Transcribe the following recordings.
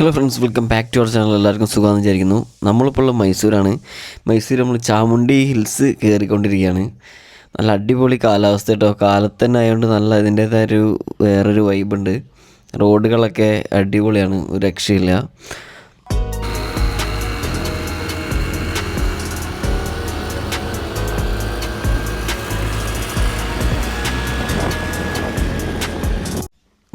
Hello friends, welcome back to our channel. എല്ലാവർക്കും സുഖമാണെന്ന് വിചാരിക്കുന്നു. നമ്മളിപ്പോൾ ഉള്ള മൈസൂരാണ്. നമ്മൾ ചാമുണ്ഡി ഹിൽസ് കയറിക്കൊണ്ടിരിക്കുകയാണ്. നല്ല അടിപൊളി കാലാവസ്ഥ കേട്ടോ. കാലത്ത് തന്നെ ആയതുകൊണ്ട് നല്ല ഇതിൻ്റേതായൊരു വേറൊരു വൈബുണ്ട്. റോഡുകളൊക്കെ അടിപൊളിയാണ്, ഒരു രക്ഷയില്ല.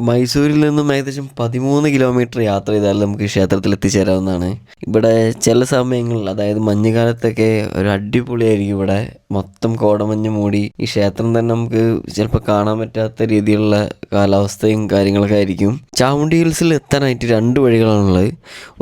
മൈസൂരിൽ നിന്നും ഏകദേശം 13 കിലോമീറ്റർ യാത്ര ചെയ്താൽ നമുക്ക് ക്ഷേത്രത്തിൽ എത്തിച്ചേരാവുന്നതാണ്. ഇവിടെ ചില സമയങ്ങളിൽ, അതായത് മഞ്ഞുകാലത്തൊക്കെ ഒരു അടിപൊളിയായിരിക്കും. ഇവിടെ മൊത്തം കോടമഞ്ഞ് മൂടി ഈ ക്ഷേത്രം തന്നെ നമുക്ക് ചിലപ്പോൾ കാണാൻ പറ്റാത്ത രീതിയിലുള്ള കാലാവസ്ഥയും കാര്യങ്ങളൊക്കെ ആയിരിക്കും. ചാമുണ്ഡി ഹിൽസിൽ എത്താനായിട്ട് 2 വഴികളാണുള്ളത്.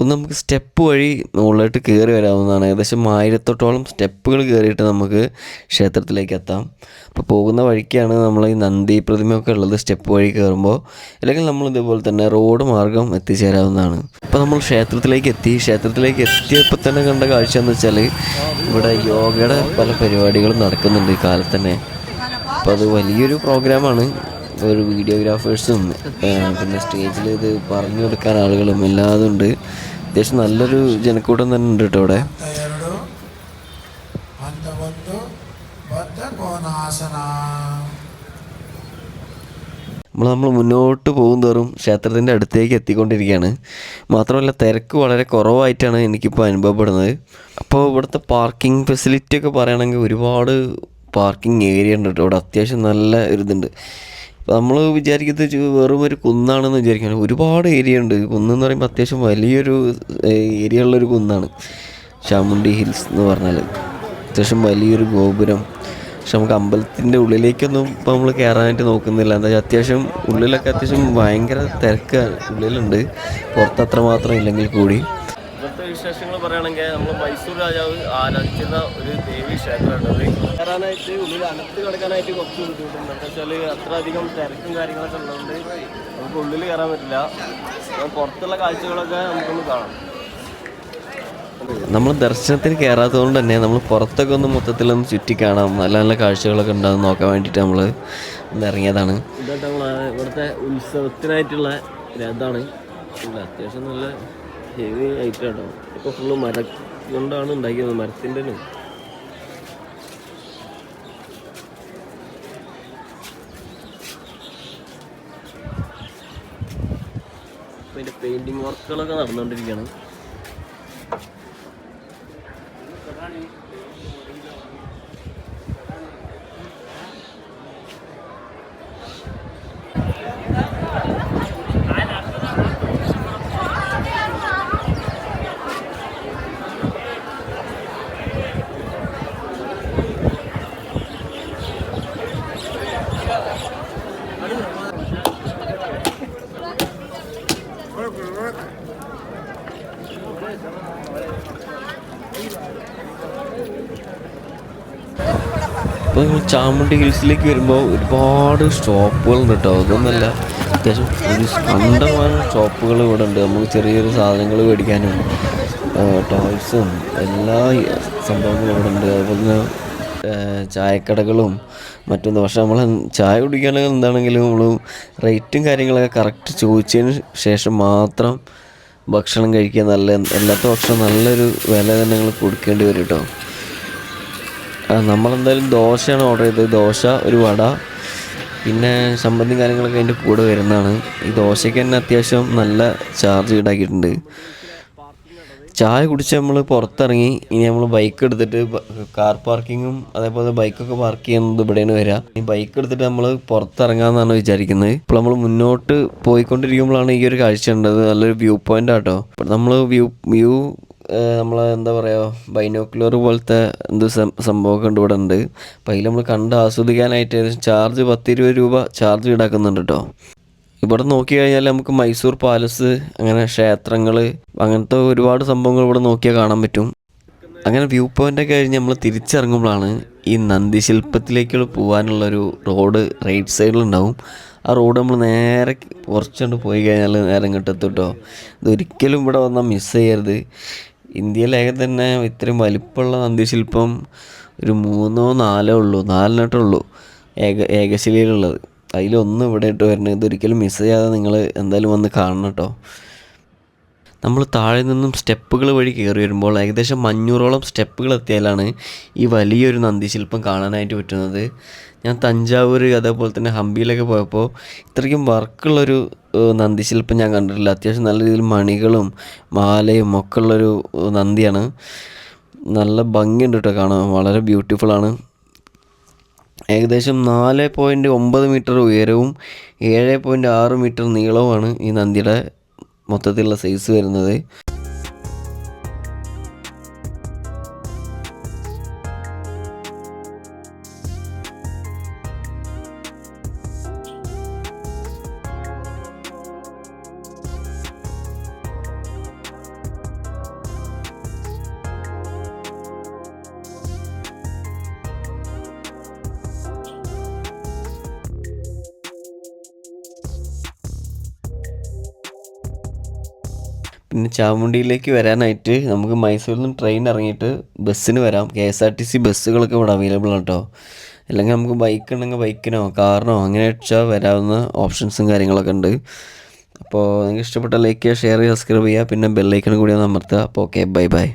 ഒന്ന് നമുക്ക് സ്റ്റെപ്പ് വഴി മുകളിലോട്ട് കയറി വരാവുന്നതാണ്. ഏകദേശം 1000-ഓളം സ്റ്റെപ്പുകൾ കയറിയിട്ട് നമുക്ക് ക്ഷേത്രത്തിലേക്ക് എത്താം. അപ്പോൾ പോകുന്ന വഴിക്കാണ് നമ്മൾ ഈ നന്ദി പ്രതിമയൊക്കെ ഉള്ളത് സ്റ്റെപ്പ് വഴി കയറുമ്പോൾ. അല്ലെങ്കിൽ നമ്മൾ ഇതേപോലെ തന്നെ റോഡ് മാർഗം എത്തിച്ചേരാവുന്നതാണ്. അപ്പോൾ നമ്മൾ ക്ഷേത്രത്തിലേക്ക് എത്തിയപ്പോൾ തന്നെ കണ്ട കാഴ്ച എന്ന് വെച്ചാൽ ഇവിടെ യോഗയുടെ പല പരിപാടികളും നടക്കുന്നുണ്ട് ഈ കാലത്ത് തന്നെ. അപ്പോൾ അത് വലിയൊരു പ്രോഗ്രാമാണ്. ഒരു വീഡിയോഗ്രാഫേഴ്സും പിന്നെ സ്റ്റേജിൽ ഇത് പറഞ്ഞു കൊടുക്കാൻ ആളുകളും എല്ലാതും ഉണ്ട്. അത്യാവശ്യം നല്ലൊരു ജനക്കൂട്ടം തന്നെ ഉണ്ട് കേട്ടോ ഇവിടെ. നമ്മൾ മുന്നോട്ട് പോകും തോറും ക്ഷേത്രത്തിൻ്റെ അടുത്തേക്ക് എത്തിക്കൊണ്ടിരിക്കുകയാണ്. മാത്രമല്ല തിരക്ക് വളരെ കുറവായിട്ടാണ് എനിക്കിപ്പോൾ അനുഭവപ്പെടുന്നത്. അപ്പോൾ ഇവിടുത്തെ പാർക്കിംഗ് ഫെസിലിറ്റി ഒക്കെ പറയുകയാണെങ്കിൽ ഒരുപാട് പാർക്കിംഗ് ഏരിയ ഉണ്ട് കേട്ടോ. ഇവിടെ അത്യാവശ്യം നല്ല ഒരിതുണ്ട്. അപ്പോൾ നമ്മൾ വിചാരിക്കുന്നത് വെറും ഒരു കുന്നാണെന്ന് വിചാരിക്കുകയാണ്. ഒരുപാട് ഏരിയ ഉണ്ട്. കുന്നെന്ന് പറയുമ്പോൾ അത്യാവശ്യം വലിയൊരു ഏരിയ ഉള്ളൊരു കുന്നാണ് ചാമുണ്ഡി ഹിൽസ് എന്ന് പറഞ്ഞാൽ. അത്യാവശ്യം വലിയൊരു ഗോപുരം. പക്ഷെ നമുക്ക് അമ്പലത്തിൻ്റെ ഉള്ളിലേക്കൊന്നും ഇപ്പോൾ നമ്മൾ കയറാനായിട്ട് നോക്കുന്നില്ല. എന്താ വെച്ചാൽ അത്യാവശ്യം ഉള്ളിലൊക്കെ അത്യാവശ്യം ഭയങ്കര തിരക്ക് ഉള്ളിലുണ്ട്, പുറത്ത് അത്രമാത്രം ഇല്ലെങ്കിൽ കൂടി. ഇവിടുത്തെ വിശേഷങ്ങൾ പറയുകയാണെങ്കിൽ നമ്മൾ മൈസൂർ രാജാവ് ആരാധിച്ചിരുന്ന ഒരു ദേവി ക്ഷേത്രമുണ്ട്. കയറാനായിട്ട് ഉള്ളിൽ അകത്ത് കിടക്കാനായിട്ട് കുറച്ച് ബുദ്ധിമുട്ടുണ്ട്. എന്താ വെച്ചാൽ അത്ര അധികം തിരക്കും കാര്യങ്ങളൊക്കെ ഉള്ളതുകൊണ്ട് നമുക്ക് ഉള്ളിൽ കയറാൻ പറ്റില്ല. പുറത്തുള്ള കാഴ്ചകളൊക്കെ നമുക്കൊന്ന് കാണാം. നമ്മൾ ദർശനത്തിന് കയറാത്തത് കൊണ്ട് തന്നെ നമ്മൾ പുറത്തൊക്കെ ഒന്ന് മൊത്തത്തിലൊന്ന് ചുറ്റി കാണാം, നല്ല നല്ല കാഴ്ചകളൊക്കെ ഉണ്ടാകും നോക്കാൻ വേണ്ടിയിട്ട് നമ്മൾ ഇറങ്ങിയതാണ്. ഇതായിട്ട് നമ്മൾ ഇവിടുത്തെ ഉത്സവത്തിനായിട്ടുള്ള രഥമാണ്. അത്യാവശ്യം നല്ല ഹെവി ആയിട്ടാണ്. ഇപ്പോൾ ഫുള്ള് മരം കൊണ്ടാണ് ഉണ്ടാക്കിയത്, മരത്തിൻ്റെ. അപ്പോൾ അതിൻ്റെ പെയിൻറ്റിങ് വർക്കുകളൊക്കെ നടന്നുകൊണ്ടിരിക്കുകയാണ്. അപ്പോൾ നമ്മൾ ചാമുണ്ഡി ഹിൽസിലേക്ക് വരുമ്പോൾ ഒരുപാട് ഷോപ്പുകളുണ്ട് കേട്ടോ. അതൊന്നല്ല, അത്യാവശ്യം ഒരു കണ്ടമാനം ഷോപ്പുകൾ ഇവിടെ ഉണ്ട്. നമുക്ക് ചെറിയൊരു സാധനങ്ങൾ മേടിക്കാനും ടോയ്സും എല്ലാ സംഭവങ്ങളും ഇവിടെ ഉണ്ട്. അതുപോലെ തന്നെ ചായക്കടകളും മറ്റൊന്ന്. പക്ഷെ നമ്മൾ ചായ കുടിക്കുകയാണെങ്കിൽ എന്താണെങ്കിലും നമ്മൾ റേറ്റും കാര്യങ്ങളൊക്കെ കറക്റ്റ് ചോദിച്ചതിന് ശേഷം മാത്രം ഭക്ഷണം കഴിക്കുക. എല്ലാത്ത ഭക്ഷണം നല്ലൊരു വില തന്നെ നിങ്ങൾ കൊടുക്കേണ്ടി വരും കേട്ടോ. നമ്മളെന്തായാലും ദോശയാണ് ഓർഡർ ചെയ്തത്. ദോശ, ഒരു വട, പിന്നെ ചമ്മന്തിയും കാര്യങ്ങളൊക്കെ അതിൻ്റെ കൂടെ വരുന്നതാണ്. ഈ ദോശയ്ക്ക് തന്നെ അത്യാവശ്യം നല്ല ചാർജ് ഈടാക്കിയിട്ടുണ്ട്. ചായ കുടിച്ച് നമ്മൾ പുറത്തിറങ്ങി. ഇനി നമ്മൾ ബൈക്ക് എടുത്തിട്ട് കാർ പാർക്കിങ്ങും അതേപോലെ ബൈക്കൊക്കെ പാർക്ക് ചെയ്യുന്നത് ഇവിടെയാണ് വരിക. ഈ ബൈക്ക് എടുത്തിട്ട് നമ്മൾ പുറത്തിറങ്ങാമെന്നാണ് വിചാരിക്കുന്നത്. ഇപ്പോൾ നമ്മൾ മുന്നോട്ട് പോയിക്കൊണ്ടിരിക്കുമ്പോഴാണ് ഈ ഒരു കാഴ്ച ഉണ്ടത്. നല്ലൊരു വ്യൂ പോയിൻ്റ് ആട്ടോ. നമ്മൾ വ്യൂ നമ്മൾ എന്താ പറയുക, ബൈനോക്കുലർ പോലത്തെ സംഭവമൊക്കെ ഉണ്ട് ഇവിടെ ഉണ്ട്. അപ്പോൾ അതിൽ നമ്മൾ കണ്ട് ആസ്വദിക്കാനായിട്ട് ഏകദേശം ചാർജ് 10-20 രൂപ ചാർജ് ഈടാക്കുന്നുണ്ട് കേട്ടോ. ഇവിടെ നോക്കി കഴിഞ്ഞാൽ നമുക്ക് മൈസൂർ പാലസ്, അങ്ങനെ ക്ഷേത്രങ്ങൾ, അങ്ങനത്തെ ഒരുപാട് സംഭവങ്ങൾ ഇവിടെ നോക്കിയാൽ കാണാൻ പറ്റും. അങ്ങനെ വ്യൂ പോയിൻ്റൊക്കെ കഴിഞ്ഞ് നമ്മൾ തിരിച്ചിറങ്ങുമ്പോഴാണ് ഈ നന്ദി ശില്പത്തിലേക്ക് പോകാനുള്ളൊരു റോഡ് റൈറ്റ് സൈഡിലുണ്ടാവും. ആ റോഡ് നമ്മൾ നേരെ കുറച്ചുകൊണ്ട് പോയി കഴിഞ്ഞാൽ നേരെ ഇങ്ങോട്ട് എത്തും കേട്ടോ. ഇതൊരിക്കലും ഇവിടെ വന്നാൽ മിസ് ചെയ്യരുത്. ഇന്ത്യയിലേക്കെ തന്നെ ഇത്രയും വലിപ്പമുള്ള നന്ദിശില്പം ഒരു 3-4 ഉള്ളൂ, 4 ഉള്ളൂ ഏകശിലയിലുള്ളത്. അതിലൊന്നും ഇവിടെ ഇട്ട് വരുന്നത്. ഇതൊരിക്കലും മിസ് ചെയ്യാതെ നിങ്ങൾ എന്തായാലും വന്ന് കാണണം കേട്ടോ. നമ്മൾ താഴെ നിന്നും സ്റ്റെപ്പുകൾ വഴി കയറി വരുമ്പോൾ ഏകദേശം 500ഓളം സ്റ്റെപ്പുകൾ എത്തിയാലാണ് ഈ വലിയൊരു നന്ദിശില്പം കാണാനായിട്ട് പറ്റുന്നത്. ഞാൻ തഞ്ചാവൂർ അതേപോലെ തന്നെ ഹംപിയിലൊക്കെ പോയപ്പോൾ ഇത്രയ്ക്കും വർക്കുള്ളൊരു നന്ദിശില്പം ഞാൻ കണ്ടിട്ടില്ല. അത്യാവശ്യം നല്ല രീതിയിൽ മണികളും മാലയും ഒക്കെ ഉള്ളൊരു നന്ദിയാണ്. നല്ല ഭംഗിയുണ്ട് കേട്ടോ കാണാൻ, വളരെ ബ്യൂട്ടിഫുള്ളാണ്. ഏകദേശം 4.9 മീറ്റർ ഉയരവും 7.6 മീറ്റർ നീളവുമാണ് ഈ നന്ദിയുടെ മൊത്തത്തിലുള്ള സൈസ് വരുന്നത്. പിന്നെ ചാമുണ്ടിയിലേക്ക് വരാനായിട്ട് നമുക്ക് മൈസൂരിൽ നിന്ന് ട്രെയിൻ ഇറങ്ങിയിട്ട് ബസ്സിന് വരാം. KSRTC ബസ്സുകളൊക്കെ ഇവിടെ അവൈലബിൾ ആണ് കേട്ടോ. അല്ലെങ്കിൽ നമുക്ക് ബൈക്ക് ഉണ്ടെങ്കിൽ ബൈക്കിനോ കാറിനോ അങ്ങനെ വെച്ചാൽ വരാവുന്ന ഓപ്ഷൻസും കാര്യങ്ങളൊക്കെ ഉണ്ട്. അപ്പോൾ നിങ്ങൾക്ക് ഇഷ്ടപ്പെട്ട ലൈക്ക് ചെയ്യുക, ഷെയർ ചെയ്യുക, സബ്സ്ക്രൈബ് ചെയ്യുക, പിന്നെ ബെല്ലൈക്കൺ കൂടി ഒന്ന് അമർത്തുക. അപ്പോൾ ഓക്കെ, ബൈ ബൈ.